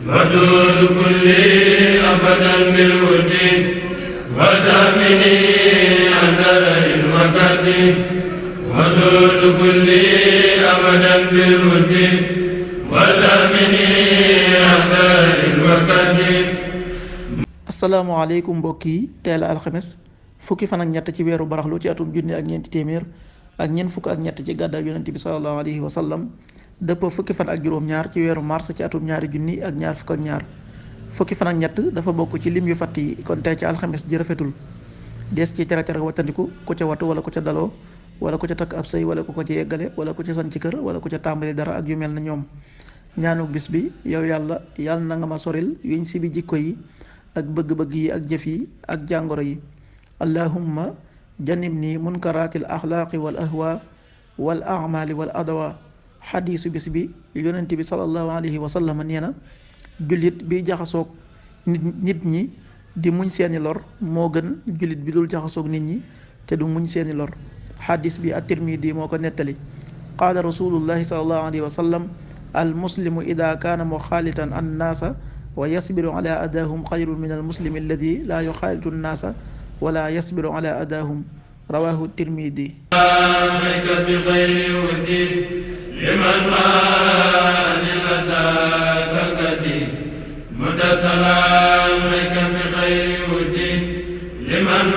ودود كل أبدا بالود ودامني أثر الوكد ودود كل أبدا بالود ودامني أثر الوكد. asalaamaaleykum mbokk yi teel a alxames fukki fan ak ñett ci weeru baraxlu ci atum junni ak ñeenti téeméer ak ñeent fukk ak ñett ci gàddaay yonent bi sallallahu alayhi wa sallam dëppoo fukki fan ak juróom-ñaar ci weeru mars ci atum ñaari junni ak ñaar fukk ak ñaar. fukki fan ak ñett dafa bokk ci lim yu fàtt yi kon tey ci alxames ji rafetul des ci tere wattandiku ku ca watu wala ku ca daloo wala ku ca takk ab sëy wala ku ko ci yeggale wala ku ca san ci kër wala ku ca tàmbali dara ak yu mel na ñoom. ñaanu bis bi yow yàlla na nga ma soril yuñ si bi jikko yi ak bëgg-bëgg yi ak jëf yi ak jàngoro yi. allahumma janibni munkaraatil axlaaqi wal ahwa wal amali wal adawa. xadiisu bis bi yonent bi sallallahu alayhi wa sallam nee na jullit bi jaxasoog nit ñi di muñ seeni lor moo gën jullit bi dul jaxasoog nit ñi te du muñ seeni lor. xadiis bi at-Tirmidi moo ko nettali. qaala rasulullahi sallallahu alayhi wa sallam al muslimu ida kaana muxaalitan an naasa wa yasbiru ala adaahum xayrun min al muslimi alladi laa yuxaalitu nnaasa wala yasbiru ala adaahum rawahu Tirmidi. liman maanil asabakati mutasalaamika bi xayri wuddi liman